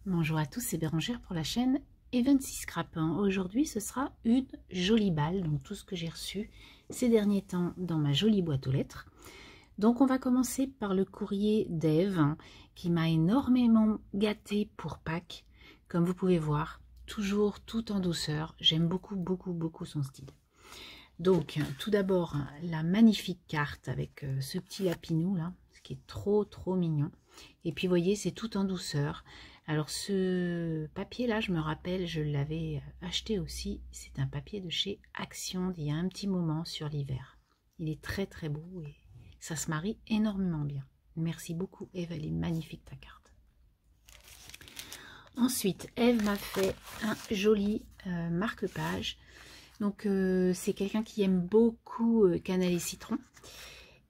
Bonjour à tous, c'est Bérangère pour la chaîne Evensy Scrap. Aujourd'hui, ce sera une jolie balle, donc tout ce que j'ai reçu ces derniers temps dans ma jolie boîte aux lettres. Donc on va commencer par le courrier d'Eve qui m'a énormément gâtée pour Pâques. Comme vous pouvez voir, toujours tout en douceur. J'aime beaucoup son style. Donc tout d'abord la magnifique carte avec ce petit lapinou là, ce qui est trop mignon. Et puis vous voyez, c'est tout en douceur. Alors ce papier là, je me rappelle, je l'avais acheté aussi. C'est un papier de chez Action d'il y a un petit moment sur l'hiver. Il est très beau et ça se marie énormément bien. Merci beaucoup Eve, elle est magnifique ta carte. Ensuite, Eve m'a fait un joli marque-page. Donc c'est quelqu'un qui aime beaucoup Cannelle et Citron.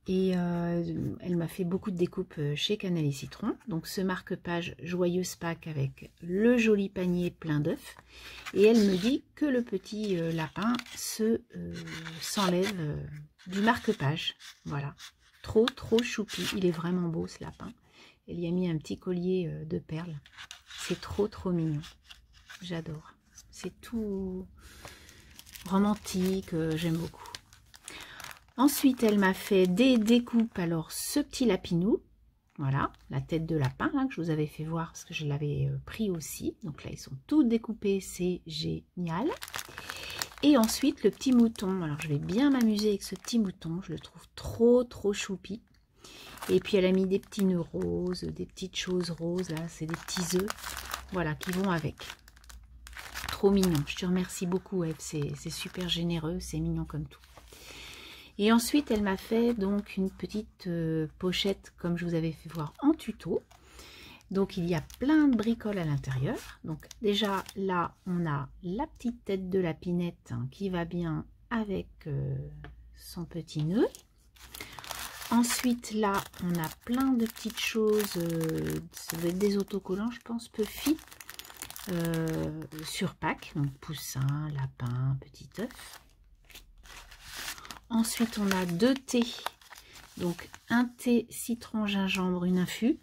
Et elle m'a fait beaucoup de découpes chez Cannelle et Citron. Donc ce marque-page Joyeuse Pâques avec le joli panier plein d'œufs. Et elle me dit que le petit lapin s'enlève du marque-page. Voilà, trop choupi. Il est vraiment beau ce lapin. Elle y a mis un petit collier de perles. C'est trop mignon. J'adore. C'est tout romantique, j'aime beaucoup. Ensuite, elle m'a fait des découpes. Alors, ce petit lapinou, voilà, la tête de lapin là, que je vous avais fait voir parce que je l'avais pris aussi. Donc là, ils sont tous découpés, c'est génial. Et ensuite, le petit mouton. Alors, je vais bien m'amuser avec ce petit mouton. Je le trouve trop choupi. Et puis, elle a mis des petits nœuds roses, des petites choses roses. Là, c'est des petits œufs, voilà, qui vont avec. Trop mignon. Je te remercie beaucoup, Eve. C'est super généreux, c'est mignon comme tout. Et ensuite, elle m'a fait donc une petite pochette, comme je vous avais fait voir en tuto. Donc, il y a plein de bricoles à l'intérieur. Donc, déjà, là, on a la petite tête de lapinette hein, qui va bien avec son petit nœud. Ensuite, là, on a plein de petites choses. Ça doit être des autocollants, je pense, Puffy. Sur Pâques. Donc, poussin, lapin, petit œuf. Ensuite, on a deux thés, donc un thé citron gingembre, une infus,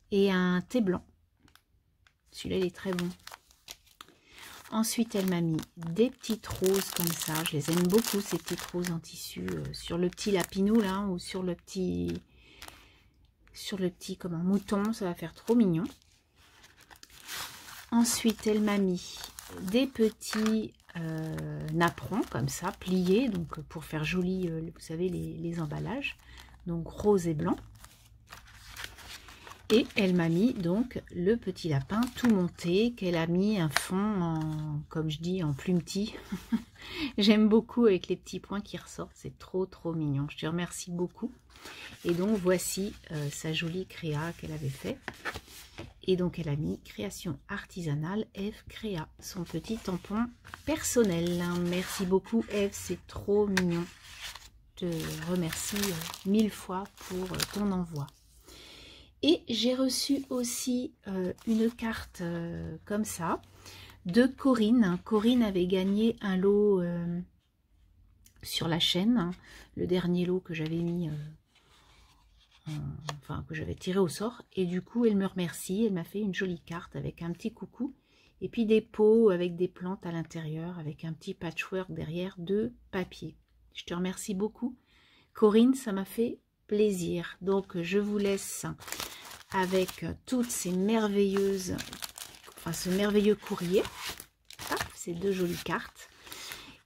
et un thé blanc. Celui-là, il est très bon. Ensuite, elle m'a mis des petites roses comme ça. Je les aime beaucoup, ces petites roses en tissu, sur le petit lapinou, là, ou sur le petit comment, mouton. Ça va faire trop mignon. Ensuite, elle m'a mis des petits napperons comme ça, pliés, donc pour faire joli, vous savez, les emballages, donc rose et blanc. Et elle m'a mis donc le petit lapin tout monté, qu'elle a mis un fond en, comme je dis, en plumetis. J'aime beaucoup avec les petits points qui ressortent, c'est trop mignon. Je te remercie beaucoup. Et donc voici sa jolie créa qu'elle avait fait. Et donc elle a mis création artisanale, Eve créa son petit tampon personnel. Merci beaucoup Eve, c'est trop mignon. Je te remercie 1000 fois pour ton envoi. Et j'ai reçu aussi une carte comme ça de Corinne. Corinne avait gagné un lot sur la chaîne, le dernier lot que j'avais mis enfin que j'avais tiré au sort, et du coup elle me remercie, elle m'a fait une jolie carte avec un petit coucou et puis des pots avec des plantes à l'intérieur avec un petit patchwork derrière de papier. Je te remercie beaucoup Corinne, ça m'a fait plaisir. Donc je vous laisse avec toutes ces merveilleuses, enfin ce merveilleux courrier, ces deux jolies cartes,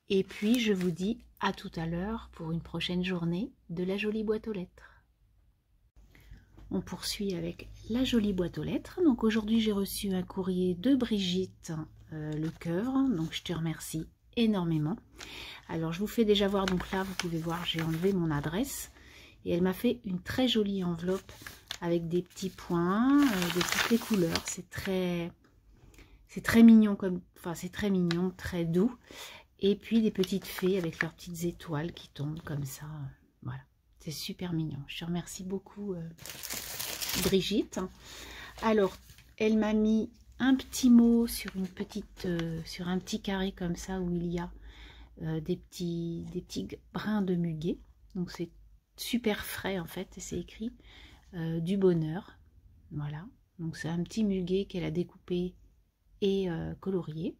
et puis je vous dis à tout à l'heure pour une prochaine journée de la jolie boîte aux lettres. On poursuit avec la jolie boîte aux lettres. Donc aujourd'hui, j'ai reçu un courrier de Brigitte Le Cœur. Donc je te remercie énormément. Alors je vous fais déjà voir. Donc là, vous pouvez voir, j'ai enlevé mon adresse. Et elle m'a fait une très jolie enveloppe avec des petits points, de toutes les couleurs. C'est très mignon comme, enfin c'est très mignon, très doux. Et puis des petites fées avec leurs petites étoiles qui tombent comme ça. Voilà. C'est super mignon. Je te remercie beaucoup Brigitte. Alors, elle m'a mis un petit mot sur une petite, sur un petit carré comme ça où il y a des petits brins de muguet. Donc c'est super frais en fait. Et c'est écrit du bonheur. Voilà. Donc c'est un petit muguet qu'elle a découpé et colorié.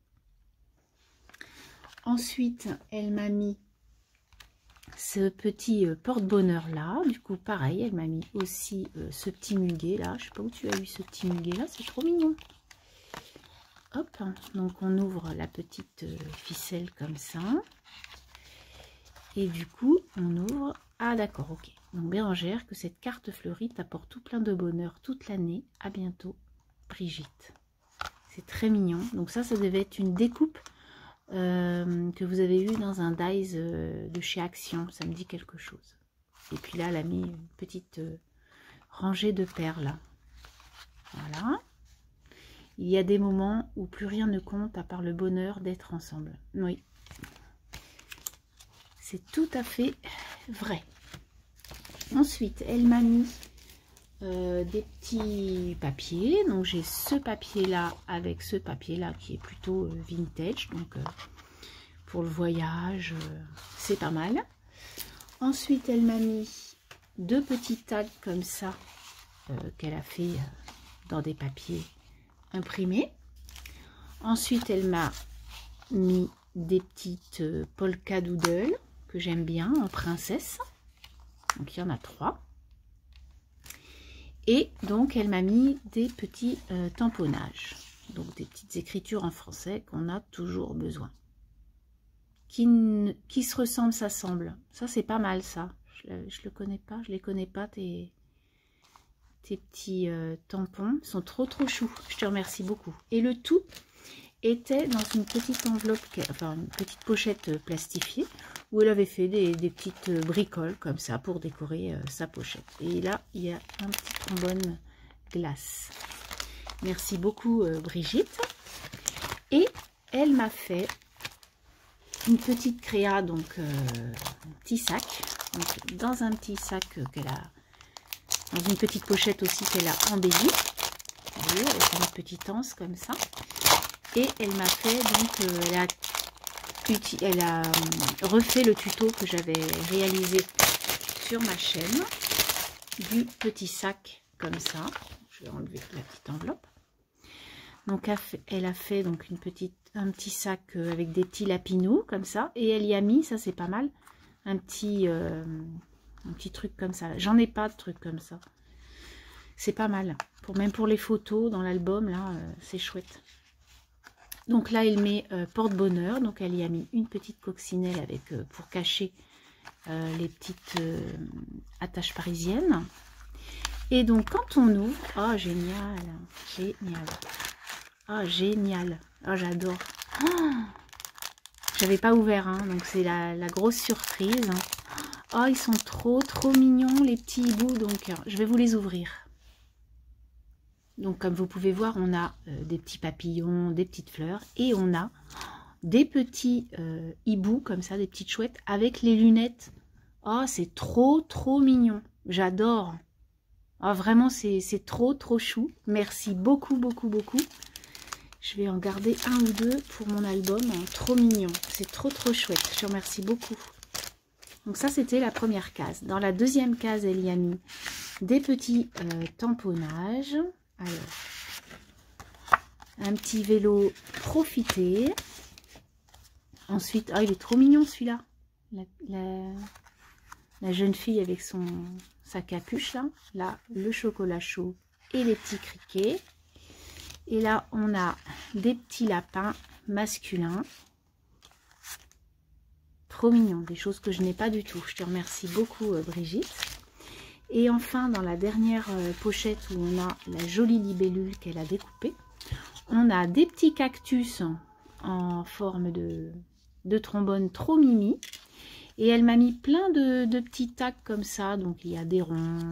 Ensuite, elle m'a mis ce petit porte-bonheur là. Du coup, pareil, elle m'a mis aussi ce petit muguet là. Je sais pas où tu as eu ce petit muguet là, c'est trop mignon. Hop, donc on ouvre la petite ficelle comme ça. Et du coup, on ouvre. Ah d'accord, ok. Donc Bérangère, que cette carte fleurie t'apporte tout plein de bonheur toute l'année. À bientôt, Brigitte. C'est très mignon. Donc ça devait être une découpe que vous avez eu dans un dies de chez Action. Ça me dit quelque chose. Et puis là, elle a mis une petite rangée de perles. Voilà. Il y a des moments où plus rien ne compte à part le bonheur d'être ensemble. Oui. C'est tout à fait vrai. Ensuite, elle m'a mis des petits papiers. Donc, j'ai ce papier-là avec ce papier-là qui est plutôt vintage. Donc, pour le voyage, c'est pas mal. Ensuite, elle m'a mis deux petits tags comme ça qu'elle a fait dans des papiers imprimés. Ensuite, elle m'a mis des petites polka doodle que j'aime bien en princesse. Donc, il y en a 3. Et donc, elle m'a mis des petits tamponnages. Donc, des petites écritures en français qu'on a toujours besoin. Qui se ressemble, s'assemble. Ça, c'est pas mal, ça. Je le connais pas. Je les connais pas, tes petits tampons. Ils sont trop choux. Je te remercie beaucoup. Et le tout était dans une petite enveloppe, enfin, une petite pochette plastifiée, où elle avait fait des petites bricoles comme ça pour décorer sa pochette. Et là, il y a un petit trombone glace. Merci beaucoup Brigitte. Et elle m'a fait une petite créa, donc un petit sac. Donc, dans un petit sac qu'elle a, dans une petite pochette aussi qu'elle a embellie. Vous voyez, avec une petite anse comme ça. Et elle m'a fait, donc, elle a refait le tuto que j'avais réalisé sur ma chaîne, du petit sac comme ça. Je vais enlever la petite enveloppe. Donc elle a fait donc un petit sac avec des petits lapinous comme ça, et elle y a mis, ça c'est pas mal, un petit truc comme ça. J'en ai pas de trucs comme ça. C'est pas mal. Même pour les photos dans l'album, là, c'est chouette. Donc là, elle met porte-bonheur. Donc elle y a mis une petite coccinelle avec pour cacher les petites attaches parisiennes. Et donc quand on ouvre, oh génial, génial, oh génial, oh j'adore. Oh, j'avais pas ouvert, hein, donc c'est la grosse surprise. Oh, ils sont trop mignons les petits hiboux. Donc je vais vous les ouvrir. Donc comme vous pouvez voir, on a des petits papillons, des petites fleurs, et on a des petits hiboux comme ça, des petites chouettes avec les lunettes. Oh, c'est trop mignon. J'adore. Oh, vraiment, c'est trop chou. Merci beaucoup. Je vais en garder un ou deux pour mon album. Hein. Trop mignon. C'est trop chouette. Je te remercie beaucoup. Donc ça, c'était la première case. Dans la deuxième case, elle y a mis des petits tamponnages. Alors, un petit vélo profiter. Ensuite, oh, il est trop mignon celui-là. La jeune fille avec sa capuche là. Là, le chocolat chaud et les petits criquets. Et là, on a des petits lapins masculins. Trop mignon, des choses que je n'ai pas du tout. Je te remercie beaucoup Brigitte. Et enfin, dans la dernière pochette où on a la jolie libellule qu'elle a découpée, on a des petits cactus en forme de trombone trop mimi. Et elle m'a mis plein de petits tags comme ça. Donc il y a des ronds.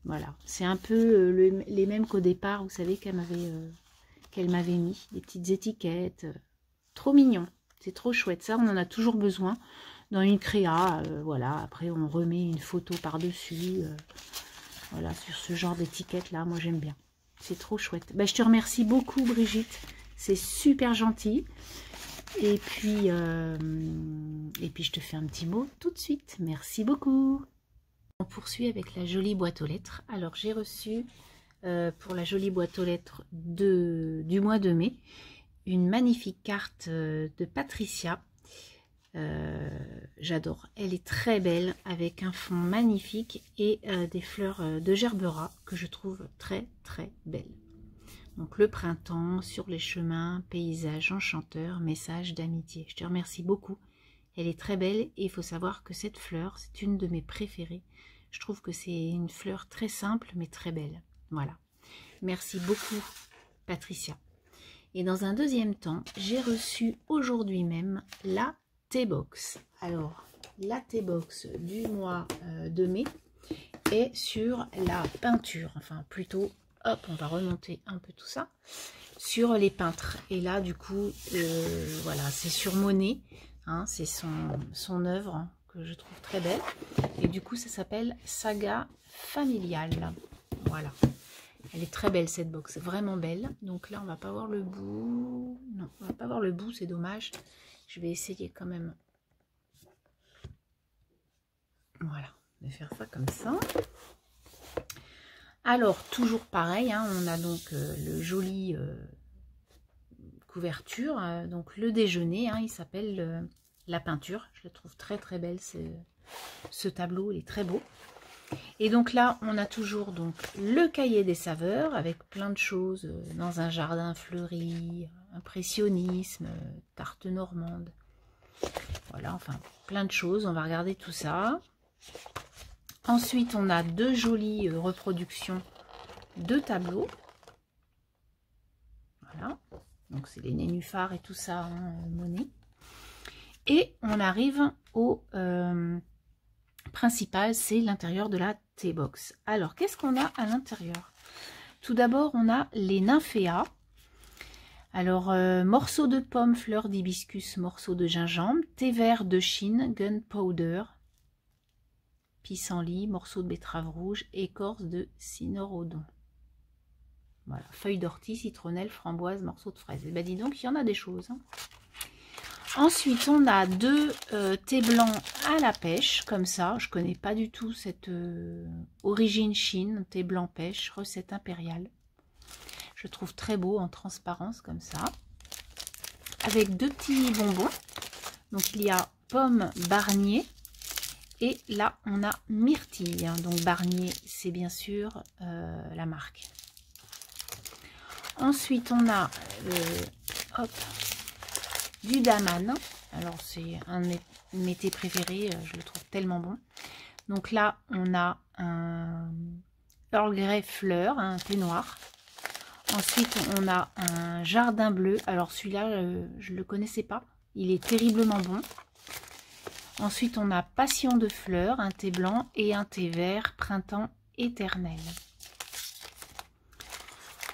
Voilà, c'est un peu les mêmes qu'au départ, vous savez, qu'elle m'avait mis. Des petites étiquettes. Trop mignon. C'est trop chouette. Ça, on en a toujours besoin dans une créa. Voilà, après on remet une photo par-dessus. Voilà, sur ce genre d'étiquette là, moi j'aime bien. C'est trop chouette. Ben, je te remercie beaucoup Brigitte. C'est super gentil. Et puis je te fais un petit mot tout de suite. Merci beaucoup. On poursuit avec la jolie boîte aux lettres. Alors j'ai reçu pour la jolie boîte aux lettres du mois de mai. Une magnifique carte de Patricia. J'adore, elle est très belle avec un fond magnifique et des fleurs de gerbera que je trouve très très belles. Donc le printemps, sur les chemins, paysage enchanteur, message d'amitié. Je te remercie beaucoup, elle est très belle et il faut savoir que cette fleur, c'est une de mes préférées. Je trouve que c'est une fleur très simple mais très belle. Voilà, merci beaucoup Patricia. Et dans un deuxième temps, j'ai reçu aujourd'hui même la T-Box. Alors, la T-Box du mois de mai est sur la peinture. Enfin, plutôt, hop, on va remonter un peu tout ça. Sur les peintres. Et là, du coup, voilà, c'est sur Monet. Hein, c'est son œuvre hein, que je trouve très belle. Et du coup, ça s'appelle Saga Familiale. Voilà. Elle est très belle cette box, vraiment belle. Donc là, on va pas voir le bout. Non, on va pas voir le bout, c'est dommage. Je vais essayer quand même. Voilà, de faire ça comme ça. Alors, toujours pareil, hein, on a donc le joli couverture. Donc le déjeuner, hein, il s'appelle la peinture. Je le trouve très très belle, ce tableau, il est très beau. Et donc là, on a toujours donc le cahier des saveurs avec plein de choses dans un jardin fleuri, impressionnisme, tarte normande. Voilà, enfin, plein de choses. On va regarder tout ça. Ensuite, on a deux jolies reproductions de tableaux. Voilà. Donc, c'est les nénuphars et tout ça, hein, Monet. Et on arrive au... principal, c'est l'intérieur de la T-Box. Alors, qu'est-ce qu'on a à l'intérieur? Tout d'abord, on a les nymphéas. Alors, morceaux de pomme, fleurs d'hibiscus, morceaux de gingembre, thé vert de Chine, gunpowder, pissenlit, morceaux de betterave rouge, écorce de cynorrhodon. Voilà, feuilles d'ortie, citronnelle, framboise, morceaux de fraise. Et ben dis donc, il y en a des choses. Hein. Ensuite, on a deux thés blancs à la pêche, comme ça. Je connais pas du tout cette origine Chine, thé blanc pêche, recette impériale. Je trouve très beau en transparence, comme ça. Avec deux petits bonbons. Donc, il y a pomme Barnier. Et là, on a myrtille. Donc, Barnier, c'est bien sûr la marque. Ensuite, on a hop, du daman. Alors c'est un de mes thés préférés, je le trouve tellement bon. Donc là on a un Earl Grey fleur, un thé noir. Ensuite on a un jardin bleu. Alors celui-là je le connaissais pas, il est terriblement bon. Ensuite on a passion de fleurs, un thé blanc et un thé vert printemps éternel.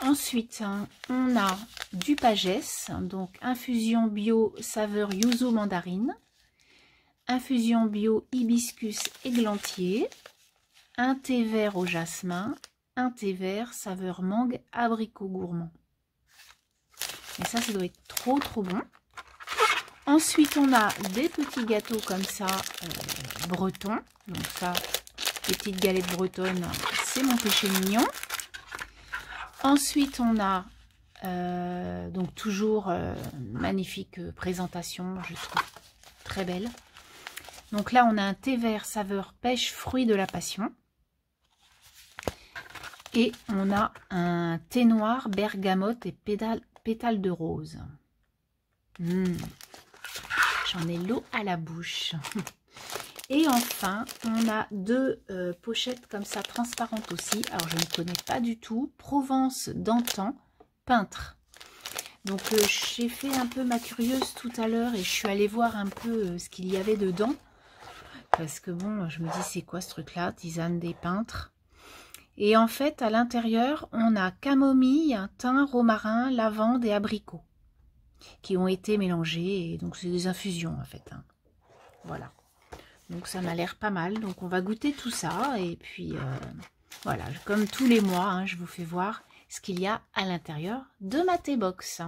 Ensuite, on a du Pagès, donc infusion bio saveur yuzu mandarine, infusion bio hibiscus églantier, un thé vert au jasmin, un thé vert saveur mangue abricot gourmand. Et ça doit être trop trop bon. Ensuite, on a des petits gâteaux comme ça, bretons. Donc ça, les petites galettes bretonnes, c'est mon péché mignon. Ensuite, on a donc toujours magnifique présentation, je trouve très belle. Donc là, on a un thé vert saveur pêche fruit de la passion. Et on a un thé noir bergamote et pétales de rose. J'en ai l'eau à la bouche. Et enfin, on a deux pochettes comme ça, transparentes aussi. Alors, je ne connais pas du tout. Provence d'antan, peintre. Donc, j'ai fait un peu ma curieuse tout à l'heure et je suis allée voir un peu ce qu'il y avait dedans. Parce que bon, je me dis, c'est quoi ce truc-là? Tisane des peintres. Et en fait, à l'intérieur, on a camomille, thym, romarin, lavande et abricot qui ont été mélangés. Et donc, c'est des infusions en fait. Hein. Voilà. Donc ça m'a l'air pas mal. Donc on va goûter tout ça. Et puis voilà, comme tous les mois, hein, je vous fais voir ce qu'il y a à l'intérieur de ma T-Box.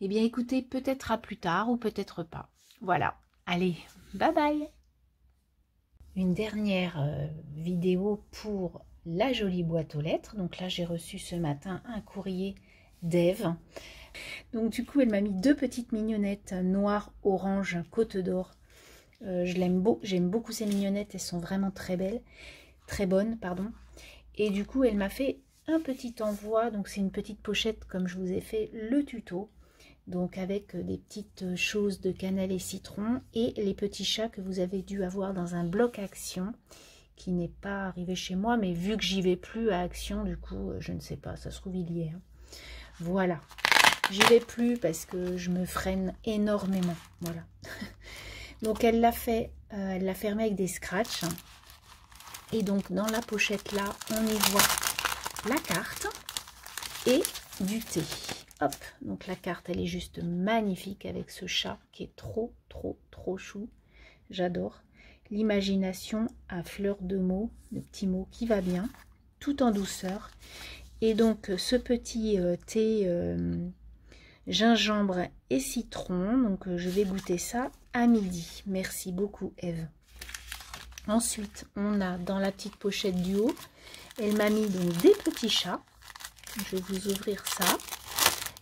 Eh bien écoutez, peut-être à plus tard ou peut-être pas. Voilà. Allez, bye bye. Une dernière vidéo pour la jolie boîte aux lettres. Donc là, j'ai reçu ce matin un courrier d'Ève. Donc du coup, elle m'a mis 2 petites mignonnettes noires, orange, côte d'or. J'aime beaucoup ces mignonnettes, elles sont vraiment très belles, très bonnes, pardon. Et du coup, elle m'a fait un petit envoi, donc c'est une petite pochette comme je vous ai fait le tuto. Donc avec des petites choses de cannelle et citron et les petits chats que vous avez dû avoir dans un bloc Action qui n'est pas arrivé chez moi, mais vu que j'y vais plus à Action, du coup, je ne sais pas, ça se trouve il y est. Hein. Voilà, j'y vais plus parce que je me freine énormément, voilà. Donc elle l'a fait, elle l'a fermé avec des scratchs. Et donc dans la pochette là, on y voit la carte et du thé. Hop, donc la carte, elle est juste magnifique avec ce chat qui est trop chou. J'adore. L'imagination à fleur de mots, le petit mot qui va bien, tout en douceur. Et donc ce petit thé gingembre et citron, donc je vais goûter ça à midi. Merci beaucoup Ève. Ensuite, on a dans la petite pochette du haut, elle m'a mis donc des petits chats. Je vais vous ouvrir ça.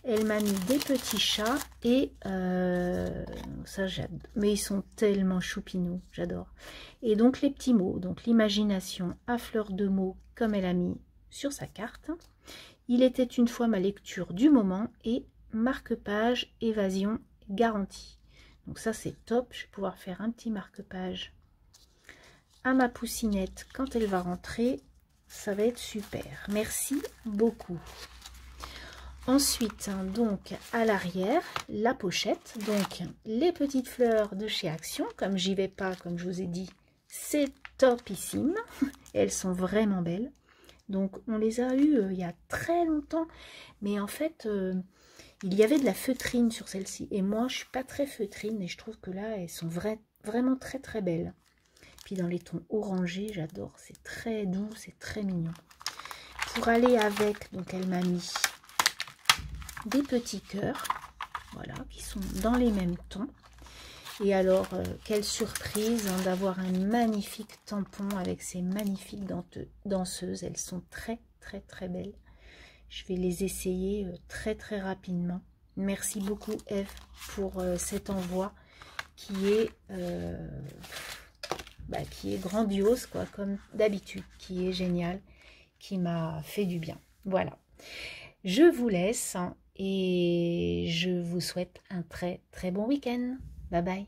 Elle m'a mis des petits chats et ça j'adore. Mais ils sont tellement choupinous, j'adore. Et donc les petits mots, donc l'imagination à fleur de mots comme elle a mis sur sa carte. Il était une fois ma lecture du moment et marque-page évasion garantie. Donc ça c'est top, je vais pouvoir faire un petit marque-page à ma poussinette quand elle va rentrer. Ça va être super. Merci beaucoup. Ensuite, donc à l'arrière, la pochette, donc les petites fleurs de chez Action, comme j'y vais pas, comme je vous ai dit, c'est topissime. Elles sont vraiment belles. Donc on les a eues il y a très longtemps, mais en fait, il y avait de la feutrine sur celle-ci. Et moi, je suis pas très feutrine et je trouve que là, elles sont vraiment très belles. Puis dans les tons orangés, j'adore, c'est très doux, c'est très mignon. Pour aller avec, donc elle m'a mis des petits cœurs, voilà, qui sont dans les mêmes tons. Et alors, quelle surprise hein, d'avoir un magnifique tampon avec ces magnifiques danseuses. Elles sont très belles. Je vais les essayer très rapidement. Merci beaucoup Ève pour cet envoi qui est grandiose, quoi, comme d'habitude, qui est génial, qui m'a fait du bien. Voilà. Je vous laisse et je vous souhaite un très bon week-end. Bye bye.